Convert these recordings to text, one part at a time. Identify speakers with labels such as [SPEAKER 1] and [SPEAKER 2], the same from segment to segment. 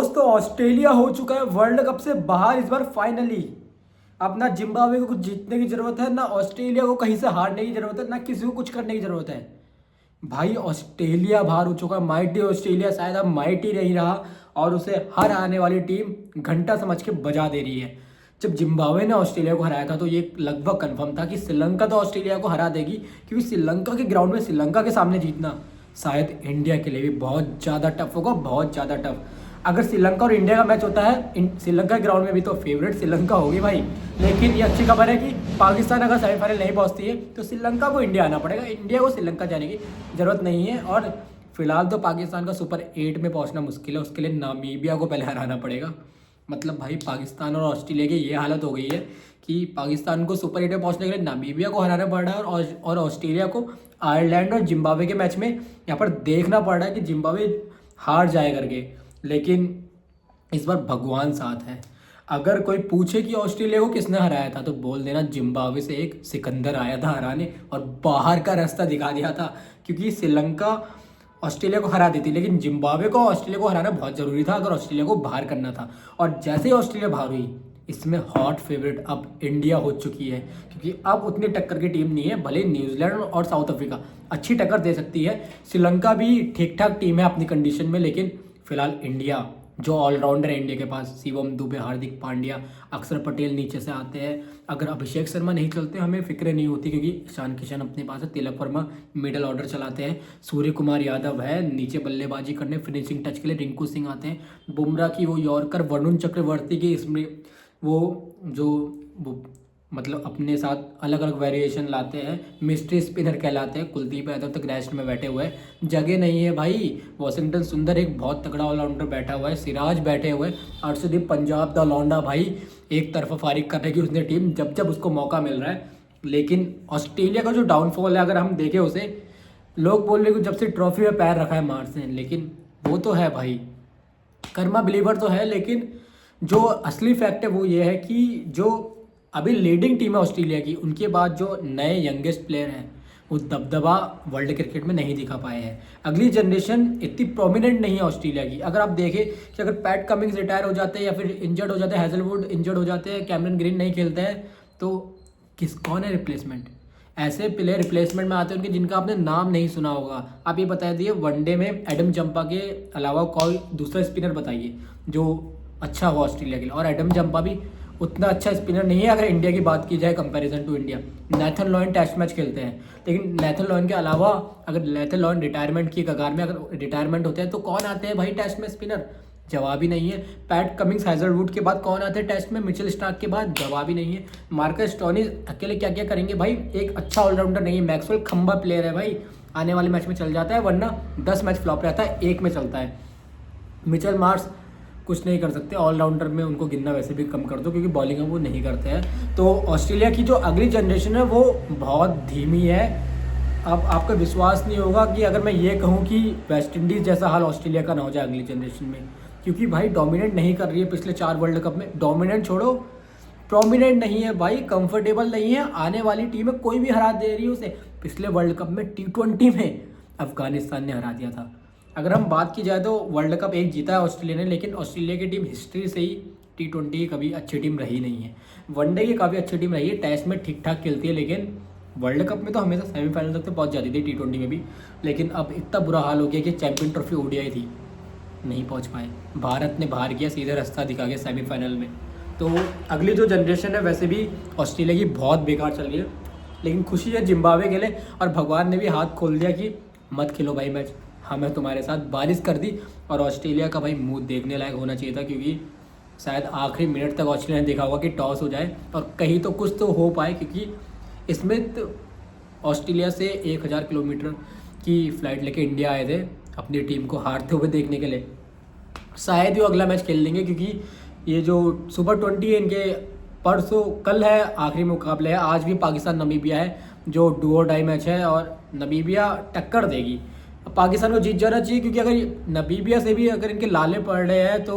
[SPEAKER 1] दोस्तों ऑस्ट्रेलिया हो चुका है वर्ल्ड कप से बाहर इस बार फाइनली। अब ना जिम्बाब्वे को कुछ जीतने की जरूरत है, ना ऑस्ट्रेलिया को कहीं से हारने की जरूरत है, ना किसी को कुछ करने की जरूरत है। भाई ऑस्ट्रेलिया बाहर हो चुका है। माइटी ऑस्ट्रेलिया शायद अब माइटी नहीं रहा और उसे हर आने वाली टीम घंटा समझ के बजा दे रही है। जब जिम्बाब्वे ने ऑस्ट्रेलिया को हराया था तो ये लगभग कंफर्म था कि श्रीलंका तो ऑस्ट्रेलिया को हरा देगी, क्योंकि श्रीलंका के ग्राउंड में श्रीलंका के सामने जीतना शायद इंडिया के लिए भी बहुत ज़्यादा टफ होगा, बहुत ज़्यादा टफ। अगर श्रीलंका और इंडिया का मैच होता है श्रीलंका के ग्राउंड में भी तो फेवरेट श्रीलंका होगी भाई। लेकिन ये अच्छी खबर है कि पाकिस्तान अगर सेमीफाइनल नहीं पहुंचती है तो श्रीलंका को इंडिया आना पड़ेगा, इंडिया को श्रीलंका जाने की जरूरत नहीं है। और फिलहाल तो पाकिस्तान का सुपर 8 में पहुंचना मुश्किल है, उसके लिए नामीबिया को पहले हराना पड़ेगा। मतलब भाई पाकिस्तान और ऑस्ट्रेलिया की ये हालत हो गई है कि पाकिस्तान को सुपर 8 में पहुंचने के लिए नामीबिया को हराना पड़ रहा है और ऑस्ट्रेलिया को आयरलैंड और जिम्बाब्वे के मैच में यहाँ पर देखना पड़ रहा है कि जिम्बाब्वे हार जाए करके। लेकिन इस बार भगवान साथ है। अगर कोई पूछे कि ऑस्ट्रेलिया को किसने हराया था तो बोल देना जिम्बाब्वे से एक सिकंदर आया था हराने और बाहर का रास्ता दिखा दिया था। क्योंकि श्रीलंका ऑस्ट्रेलिया को हरा देती, लेकिन जिम्बाब्वे को ऑस्ट्रेलिया को हराना बहुत ज़रूरी था अगर ऑस्ट्रेलिया को बाहर करना था। और जैसे ही ऑस्ट्रेलिया बाहर हुई, इसमें हॉट फेवरेट अब इंडिया हो चुकी है, क्योंकि अब उतनी टक्कर की टीम नहीं है। भले न्यूजीलैंड और साउथ अफ्रीका अच्छी टक्कर दे सकती है, श्रीलंका भी ठीक ठाक टीम है अपनी कंडीशन में, लेकिन फिलहाल इंडिया जो ऑलराउंडर है इंडिया के पास, शिवम दुबे, हार्दिक पांड्या, अक्षर पटेल नीचे से आते हैं। अगर अभिषेक शर्मा नहीं चलते हमें फिक्र नहीं होती, क्योंकि ईशान किशन अपने पास है, तिलक वर्मा मिडल ऑर्डर चलाते हैं, सूर्य कुमार यादव है नीचे बल्लेबाजी करने, फिनिशिंग टच के लिए रिंकू सिंह आते हैं, बुमराह की वो यॉर्कर, वरुण चक्रवर्ती की इसमें वो मतलब अपने साथ अलग अलग वेरिएशन लाते हैं, मिस्ट्री स्पिनर कहलाते हैं। कुलदीप यादव तक रेस्ट में बैठे हुए हैं, जगह नहीं है भाई। वॉशिंगटन सुंदर एक बहुत तगड़ा ऑलराउंडर बैठा हुआ है, सिराज बैठे हुए हैं, अर्शदीप पंजाब द लौंडा भाई एक तरफा फारिग करने की उसने टीम जब जब उसको मौका मिल रहा है। लेकिन ऑस्ट्रेलिया का जो डाउनफॉल है अगर हम देखें उसे, लोग बोल रहे कि जब से ट्रॉफी में पैर रखा है मार्च ने, लेकिन वो तो है भाई, कर्मा बिलीवर तो है। लेकिन जो असली फैक्ट है वो ये है कि जो अभी लीडिंग टीम है ऑस्ट्रेलिया की, उनके बाद जो नए यंगेस्ट प्लेयर हैं वो दबदबा वर्ल्ड क्रिकेट में नहीं दिखा पाए हैं। अगली जनरेशन इतनी प्रोमिनेंट नहीं है ऑस्ट्रेलिया की। अगर आप देखें कि अगर पैट कमिंग्स रिटायर हो जाते हैं या फिर इंजर्ड हो जाते हैं, हैजलवुड इंजर्ड हो जाते हैं, कैमरन ग्रीन नहीं खेलते हैं, तो कौन है रिप्लेसमेंट? ऐसे प्लेयर रिप्लेसमेंट में आते हैं उनके जिनका आपने नाम नहीं सुना होगा। आप ये बता दिए वनडे में एडम जंपा के अलावा कोई दूसरा स्पिनर बताइए जो अच्छा हो ऑस्ट्रेलिया के लिए। और एडम जंपा भी उतना अच्छा स्पिनर नहीं है अगर इंडिया की बात की जाए comparison to India. Nathan Lyon test match खेलते हैं, लेकिन नेथन लॉयन के अलावा अगर नेथन लॉयन रिटायरमेंट की कगार में अगर रिटायरमेंट होते हैं तो कौन आते हैं भाई टेस्ट में स्पिनर? जवाब ही नहीं है। पैट कमिंग्स हैजलवुड के बाद कौन आते हैं टेस्ट में? मिचेल स्टार्क के बाद? जवाब ही नहीं है। मार्कस स्टोइनिस अकेले क्या क्या करेंगे भाई? एक अच्छा ऑलराउंडर नहीं है। मैक्सवेल खंबा प्लेयर है भाई, आने वाले मैच में चल जाता है, वरना 10 मैच फ्लॉप रहता है, एक में चलता है। मिचेल मार्श कुछ नहीं कर सकते, ऑलराउंडर में उनको गिनना वैसे भी कम कर दो क्योंकि बॉलिंग वो नहीं करते हैं। तो ऑस्ट्रेलिया की जो अगली जनरेशन है वो बहुत धीमी है। अब आपका विश्वास नहीं होगा कि अगर मैं ये कहूँ कि वेस्ट इंडीज़ जैसा हाल ऑस्ट्रेलिया का ना हो जाए अगली जनरेशन में, क्योंकि भाई डोमिनेट नहीं कर रही है पिछले 4 वर्ल्ड कप में। डोमिनेट छोड़ो, प्रोमिनेंट नहीं है भाई, कंफर्टेबल नहीं है। आने वाली टीम में कोई भी हरा दे रही है उसे। पिछले वर्ल्ड कप में T20 में अफगानिस्तान ने हरा दिया था। अगर हम बात की जाए तो वर्ल्ड कप एक जीता है ऑस्ट्रेलिया ने, लेकिन ऑस्ट्रेलिया की टीम हिस्ट्री से ही T20 की कभी अच्छी टीम रही नहीं है। वनडे की काफ़ी अच्छी टीम रही है, टेस्ट में ठीक ठाक खेलती है, लेकिन वर्ल्ड कप में तो हमेशा सेमीफाइनल तक तो पहुंच जाती थी T20 में भी। लेकिन अब इतना बुरा हाल हो गया कि चैंपियन ट्रॉफी ODI थी, नहीं पहुंच पाए। भारत ने बाहर किया, सीधे रास्ता दिखा गया सेमीफाइनल में। तो अगली जो जनरेशन है वैसे भी ऑस्ट्रेलिया की बहुत बेकार चल रही है, लेकिन खुशी है जिम्बाब्वे के लिए। और भगवान ने भी हाथ खोल दिया कि मत खेलो भाई मैच, हमें तुम्हारे साथ बारिश कर दी। और ऑस्ट्रेलिया का भाई मुंह देखने लायक होना चाहिए था, क्योंकि शायद आखिरी मिनट तक ऑस्ट्रेलिया ने देखा होगा कि टॉस हो जाए और कहीं तो कुछ तो हो पाए, क्योंकि स्मिथ ऑस्ट्रेलिया से 1000 किलोमीटर की फ़्लाइट लेके इंडिया आए थे अपनी टीम को हारते हुए देखने के लिए। शायद ही अगला मैच खेल लेंगे, क्योंकि ये जो सुपर 20 है इनके परसों कल है आखिरी मुकाबले है। आज भी पाकिस्तान नमीबिया है जो डू और डाई मैच है, और नमीबिया टक्कर देगी। पाकिस्तान को जीत जाना चाहिए, क्योंकि अगर नमीबिया से भी अगर इनके लाले पड़ रहे हैं तो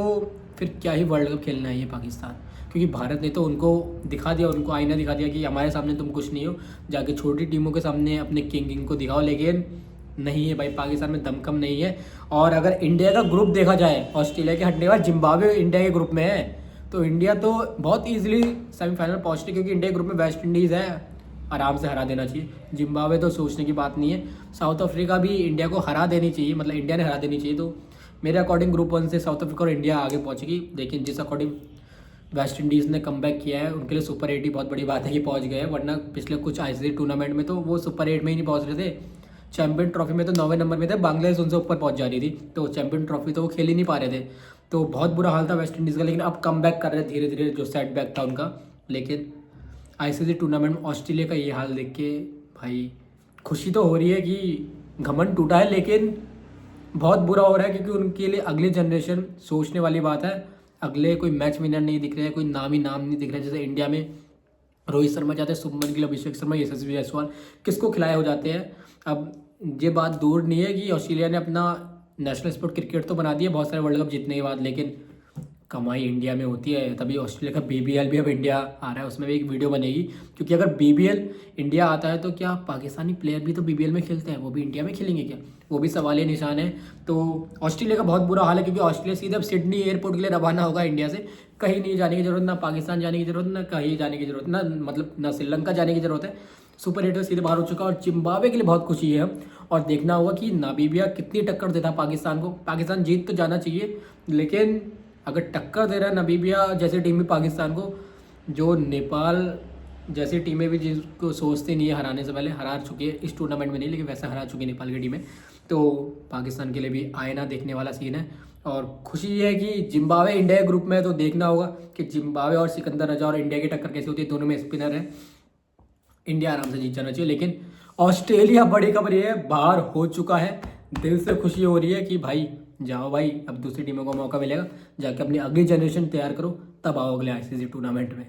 [SPEAKER 1] फिर क्या ही वर्ल्ड कप खेलना है ये पाकिस्तान। क्योंकि भारत ने तो उनको दिखा दिया, उनको आईना दिखा दिया कि हमारे सामने तुम कुछ नहीं हो, जाके छोटी टीमों के सामने अपने किंग को दिखाओ। लेकिन नहीं है भाई, पाकिस्तान में दम कम नहीं है। और अगर इंडिया का ग्रुप देखा जाए, ऑस्ट्रेलिया के हटने के बाद जिम्बाब्वे इंडिया के ग्रुप में है, तो इंडिया तो बहुत ईजिली सेमीफाइनल पहुंचती, क्योंकि इंडिया के ग्रुप में वेस्ट इंडीज़ है, आराम से हरा देना चाहिए। जिम्बाब्वे तो सोचने की बात नहीं है। साउथ अफ्रीका भी इंडिया को हरा देनी चाहिए, मतलब इंडिया ने हरा देनी चाहिए। तो मेरे अकॉर्डिंग ग्रुप 1 से साउथ अफ्रीका और इंडिया आगे पहुंचेगी। लेकिन जिस अकॉर्डिंग वेस्ट इंडीज़ ने कमबैक किया है, उनके लिए सुपर 8 ही बहुत बड़ी बात है कि पहुंच गए हैं, वरना पिछले कुछ आईसीसी टूर्नामेंट में तो वो सुपर 8 में ही नहीं पहुंच रहे थे। चैंपियन ट्रॉफी में तो 9वें नंबर में थे, बांग्लादेश उनसे ऊपर पहुंच जा रही थी, तो चैंपियन ट्रॉफी तो वो खेल ही नहीं पा रहे थे। तो बहुत बुरा हाल था वेस्ट इंडीज़ का, लेकिन अब कम बैक कर रहे धीरे धीरे, जो सेटबैक था उनका। लेकिन आईसीसी टूर्नामेंट में ऑस्ट्रेलिया का ये हाल देख के भाई खुशी तो हो रही है कि घमंड टूटा है, लेकिन बहुत बुरा हो रहा है, क्योंकि उनके लिए अगली जनरेशन सोचने वाली बात है। अगले कोई मैच विनर नहीं दिख रहे हैं, कोई नाम ही नाम नहीं दिख रहा है। जैसे इंडिया में रोहित शर्मा जाते हैं, शुभमन गिल, अभिषेक शर्मा, यशस्वी जायसवाल, किसको खिलाए हो जाते हैं। अब ये बात दूर नहीं है कि ऑस्ट्रेलिया ने अपना नेशनल स्पोर्ट क्रिकेट तो बना दिया बहुत सारे वर्ल्ड कप जीतने के बाद, लेकिन कमाई इंडिया में होती है। तभी ऑस्ट्रेलिया का बीबीएल भी अब इंडिया आ रहा है, उसमें भी एक वीडियो बनेगी, क्योंकि अगर बीबीएल इंडिया आता है तो क्या पाकिस्तानी प्लेयर भी तो बीबीएल में खेलते हैं, वो भी इंडिया में खेलेंगे क्या, वो भी सवालिया निशान है। तो ऑस्ट्रेलिया का बहुत बुरा हाल है, क्योंकि ऑस्ट्रेलिया सीधे अब सिडनी एयरपोर्ट के लिए रवाना होगा इंडिया से। कहीं नहीं जाने की जरूरत, ना पाकिस्तान जाने की जरूरत, ना कहीं जाने की जरूरत, ना मतलब ना श्रीलंका जाने की जरूरत है। सुपर 8 सीधे बाहर हो चुका, और जिम्बाब्वे के लिए बहुत खुशी है। और देखना होगा कि नामीबिया कितनी टक्कर देता है पाकिस्तान को। पाकिस्तान जीत तो जाना चाहिए, लेकिन अगर टक्कर दे रहा है नामीबिया जैसी टीम भी पाकिस्तान को, जो नेपाल जैसी टीमें भी जिसको सोचते नहीं है हराने से पहले, हरा चुकी है इस टूर्नामेंट में नहीं, लेकिन वैसे हरा चुकी है नेपाल की टीमें, तो पाकिस्तान के लिए भी आईना देखने वाला सीन है। और खुशी ये है कि जिम्बाब्वे इंडिया के ग्रुप में है, तो देखना होगा कि जिम्बाब्वे और सिकंदर रजा और इंडिया की टक्कर कैसी होती है। दोनों में स्पिनर है, इंडिया आराम से जीत जाना चाहिए। लेकिन ऑस्ट्रेलिया, बड़ी खबर ये है, बाहर हो चुका है। दिल से खुशी हो रही है कि भाई जाओ भाई, अब दूसरी टीमों को मौका मिलेगा, जाके अपनी अगली जनरेशन तैयार करो, तब आओ अगले आईसीसी टूर्नामेंट में।